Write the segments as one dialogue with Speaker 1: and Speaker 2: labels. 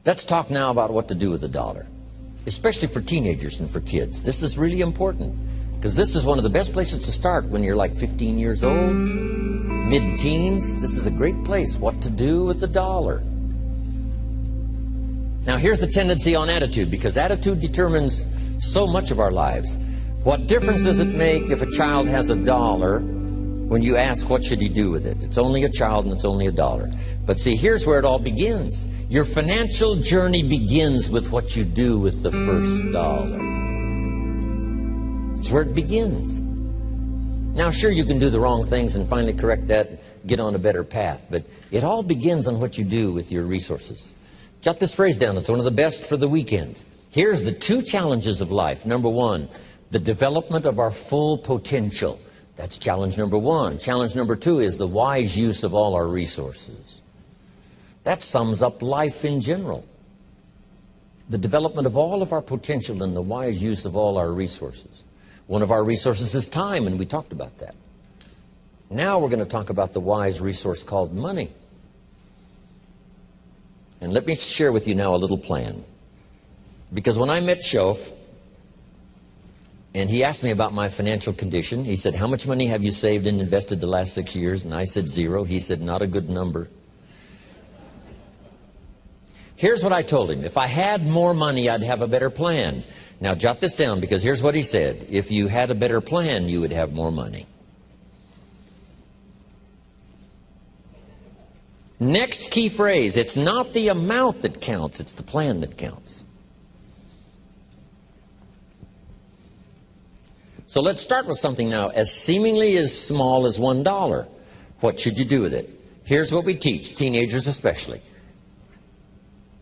Speaker 1: Let's talk now about what to do with the dollar, especially for teenagers and for kids. This is really important because this is one of the best places to start when you're like 15 years old, mid-teens. This is a great place, what to do with the dollar. Now here's the tendency on attitude, because attitude determines so much of our lives. What difference does it make if a child has a dollar when you ask what should he do with it? It's only a child and it's only a dollar. But see, here's where it all begins. Your financial journey begins with what you do with the first dollar. It's where it begins. Now sure, you can do the wrong things and finally correct that and get on a better path, but it all begins on what you do with your resources. Jot this phrase down. It's one of the best for the weekend. Here's the two challenges of life. Number one, the development of our full potential. That's challenge number one. Challenge number two is the wise use of all our resources. That sums up life in general. The development of all of our potential and the wise use of all our resources. One of our resources is time, and we talked about that. Now we're going to talk about the wise resource called money. And let me share with you now a little plan. Because when I met Shoaff, and he asked me about my financial condition, he said, how much money have you saved and invested the last 6 years? And I said 0. He said, not a good number. Here's what I told him. If I had more money, I'd have a better plan. Now jot this down, because here's what he said. If you had a better plan, you would have more money. Next key phrase, it's not the amount that counts, it's the plan that counts. So let's start with something now as seemingly as small as $1. What should you do with it? Here's what we teach, teenagers especially.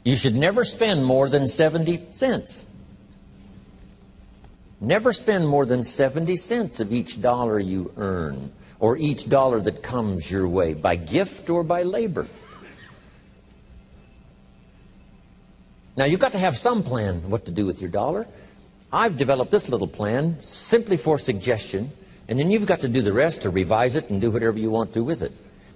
Speaker 1: You should never spend more than 70 cents. Never spend more than 70 cents of each dollar you earn, or each dollar that comes your way, by gift or by labor. Now, you've got to have some plan what to do with your dollar. I've developed this little plan simply for suggestion, and then you've got to do the rest to revise it and do whatever you want to with it.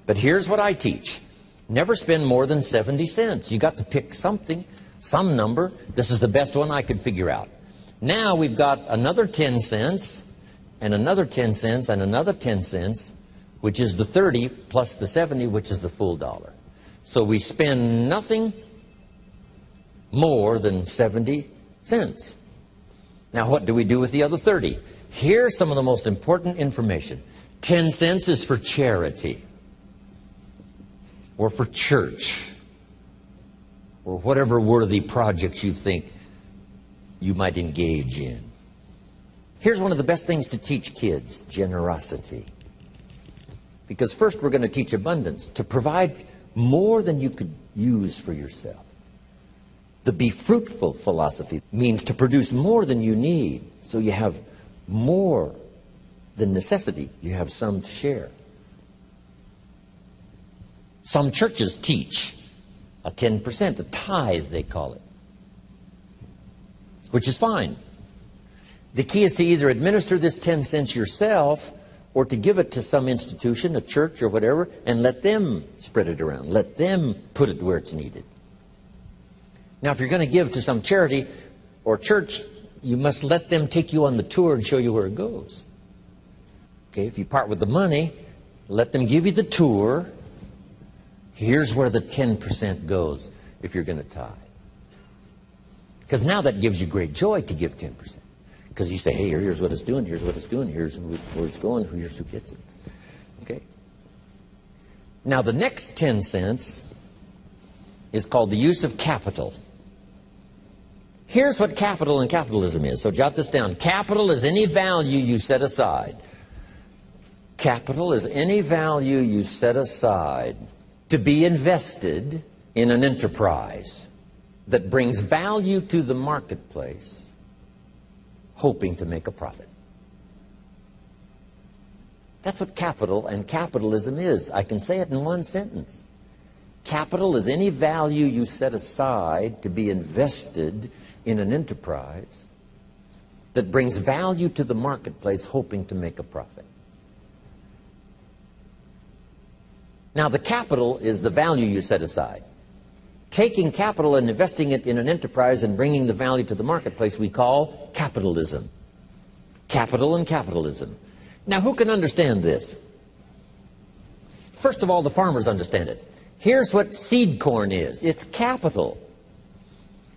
Speaker 1: But here's what I teach. Never spend more than 70 cents. You've got to pick something, some number. This is the best one I could figure out. Now we've got another 10 cents, and another 10 cents, and another 10 cents, which is the 30 plus the 70, which is the full dollar. So we spend nothing more than 70 cents. Now what do we do with the other 30? Here's some of the most important information. 10 cents is for charity, or for church, or whatever worthy projects you think you might engage in. Here's one of the best things to teach kids, generosity. Because first we're going to teach abundance, to provide more than you could use for yourself. The be fruitful philosophy means to produce more than you need, so you have more than necessity. You have some to share. Some churches teach a 10%, a tithe they call it, which is fine. The key is to either administer this 10 cents yourself or to give it to some institution, a church or whatever, and let them spread it around. Let them put it where it's needed. Now, if you're going to give to some charity or church, you must let them take you on the tour and show you where it goes. Okay, if you part with the money, let them give you the tour. Here's where the 10% goes if you're going to tithe. Because now that gives you great joy to give 10%. Because you say, hey, here's what it's doing, here's what it's doing, here's where it's going, here's who gets it. Okay? Now the next 10 cents is called the use of capital. Here's what capital and capitalism is. So jot this down. Capital is any value you set aside. Capital is any value you set aside to be invested in an enterprise that brings value to the marketplace, hoping to make a profit. That's what capital and capitalism is. I can say it in one sentence. Capital is any value you set aside to be invested in an enterprise that brings value to the marketplace, hoping to make a profit. Now, the capital is the value you set aside. taking capital and investing it in an enterprise and bringing the value to the marketplace we call capitalism. Capital and capitalism. Now, who can understand this? First of all, the farmers understand it. Here's what seed corn is. It's capital.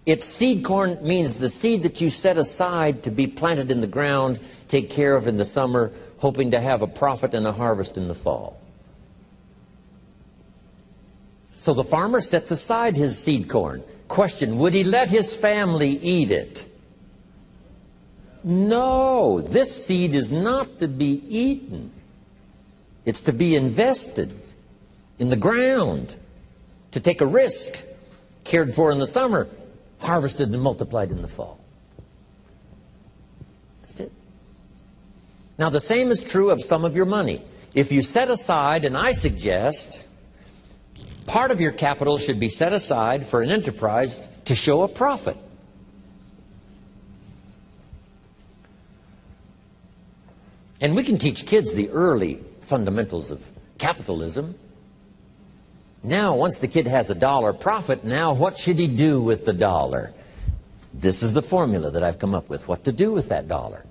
Speaker 1: It's seed corn means the seed that you set aside to be planted in the ground, take care of in the summer, hoping to have a profit and a harvest in the fall. So the farmer sets aside his seed corn. Question, would he let his family eat it? No, this seed is not to be eaten. It's to be invested in the ground, to take a risk, cared for in the summer, harvested and multiplied in the fall. That's it. Now, the same is true of some of your money. If you set aside, and I suggest, part of your capital should be set aside for an enterprise to show a profit. And we can teach kids the early fundamentals of capitalism. Now, once the kid has $1 profit, now what should he do with the dollar? This is the formula that I've come up with, what to do with that dollar.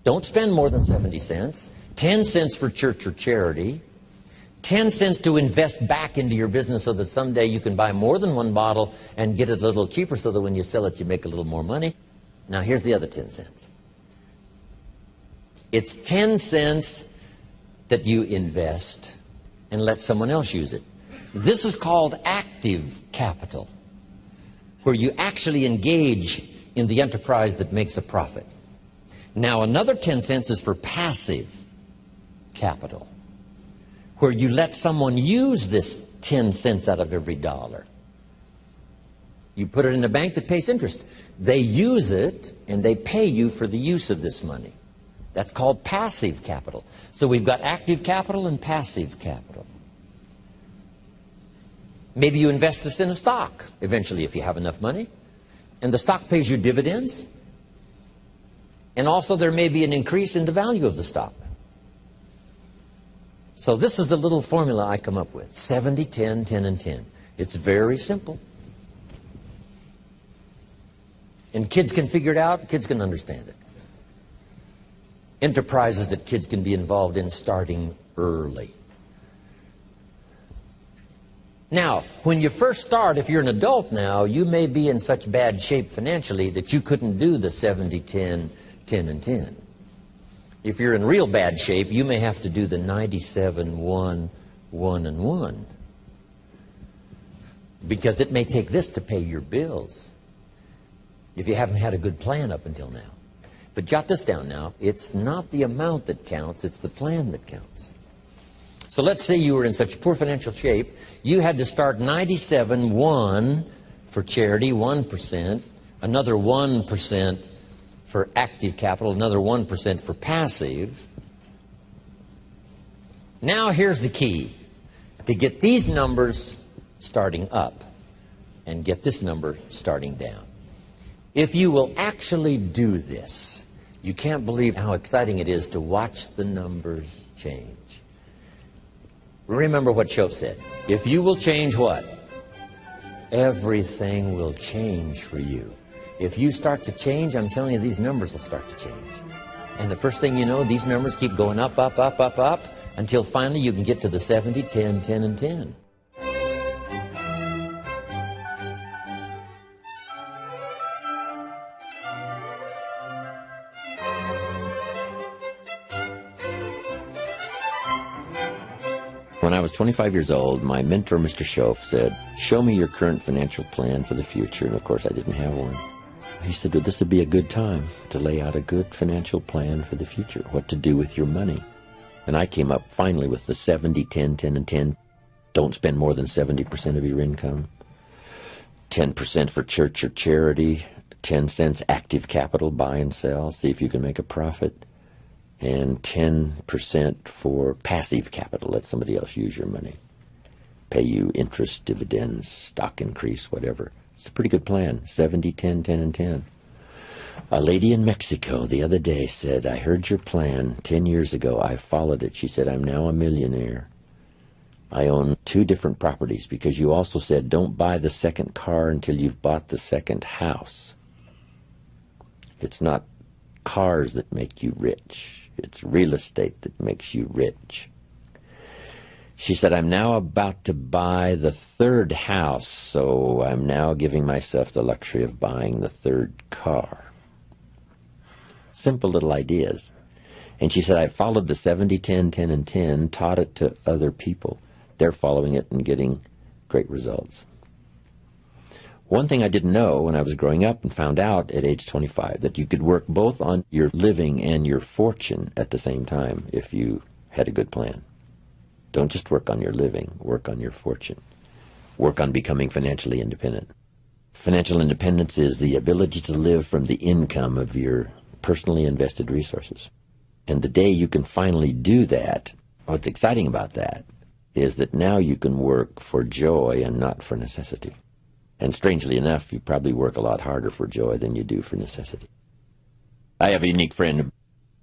Speaker 1: Don't spend more than 70 cents, 10 cents for church or charity, 10 cents to invest back into your business so that someday you can buy more than one bottle and get it a little cheaper so that when you sell it you make a little more money. Now here's the other 10 cents. It's 10 cents that you invest and let someone else use it. This is called active capital, where you actually engage in the enterprise that makes a profit. Now another 10 cents is for passive capital, where you let someone use this 10 cents out of every dollar. You put it in a bank that pays interest. They use it and they pay you for the use of this money. That's called passive capital. So we've got active capital and passive capital. Maybe you invest this in a stock eventually if you have enough money, and the stock pays you dividends, and also there may be an increase in the value of the stock. So this is the little formula I come up with: 70, 10, 10, and 10. It's very simple. And kids can figure it out, kids can understand it. Enterprises that kids can be involved in starting early. Now, when you first start, if you're an adult now, you may be in such bad shape financially that you couldn't do the 70, 10, 10, and 10. If you're in real bad shape, you may have to do the 97, 1, 1, and 1. Because it may take this to pay your bills if you haven't had a good plan up until now. But jot this down now. It's not the amount that counts, it's the plan that counts. So let's say you were in such poor financial shape, you had to start 97, 1 for charity, 1%, another 1% for active capital, another 1% for passive. Now here's the key. To get these numbers starting up and get this number starting down. If you will actually do this, you can't believe how exciting it is to watch the numbers change. Remember what Shoaff said. If you will change what? Everything will change for you. If you start to change, I'm telling you, these numbers will start to change. And the first thing you know, these numbers keep going up, up, up, up, up, until finally you can get to the 70, 10, 10, and 10. When I was 25 years old, my mentor, Mr. Shoaff, said, "Show me your current financial plan for the future." And of course, I didn't have one. He said, well, this would be a good time to lay out a good financial plan for the future, what to do with your money. And I came up finally with the 70, 10, 10, and 10. Don't spend more than 70% of your income. 10% for church or charity. 10 cents active capital, buy and sell, see if you can make a profit. And 10% for passive capital, let somebody else use your money. Pay you interest, dividends, stock increase, whatever. It's a pretty good plan, 70, 10, 10, and 10. A lady in Mexico the other day said, "I heard your plan 10 years ago. I followed it." She said, "I'm now a millionaire. I own 2 different properties because you also said don't buy the second car until you've bought the second house. It's not cars that make you rich. It's real estate that makes you rich. She said, I'm now about to buy the 3rd house, so I'm now giving myself the luxury of buying the 3rd car. Simple little ideas. And she said, I followed the 70, 10, 10, and 10, taught it to other people. They're following it and getting great results. One thing I didn't know when I was growing up and found out at age 25, that you could work both on your living and your fortune at the same time if you had a good plan. Don't just work on your living, work on your fortune. Work on becoming financially independent. Financial independence is the ability to live from the income of your personally invested resources. And the day you can finally do that, what's exciting about that is that now you can work for joy and not for necessity. And strangely enough, you probably work a lot harder for joy than you do for necessity. I have a unique friend.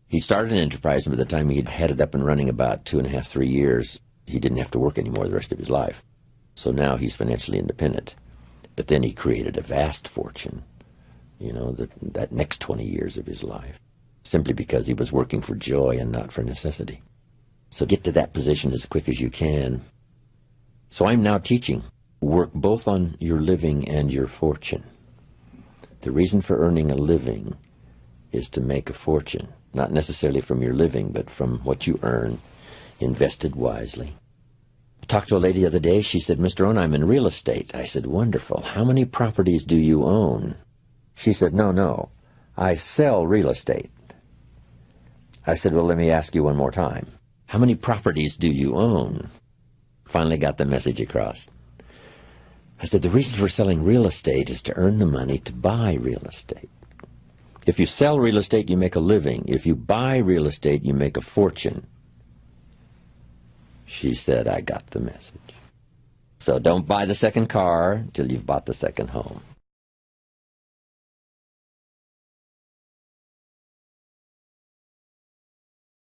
Speaker 1: He started an enterprise, and by the time he had it up and running about 2.5, 3 years, he didn't have to work anymore the rest of his life. So now he's financially independent. But then he created a vast fortune, that next 20 years of his life, simply because he was working for joy and not for necessity. So get to that position as quick as you can. So I'm now teaching. Work both on your living and your fortune. The reason for earning a living is to make a fortune, not necessarily from your living, but from what you earn, invested wisely. I talked to a lady the other day. She said, Mr. Rohn, I'm in real estate. I said, wonderful. How many properties do you own? She said, no, I sell real estate. I said, well, let me ask you one more time. How many properties do you own? Finally got the message across. I said, the reason for selling real estate is to earn the money to buy real estate. If you sell real estate, you make a living. If you buy real estate, you make a fortune. She said, I got the message. So don't buy the second car until you've bought the second home.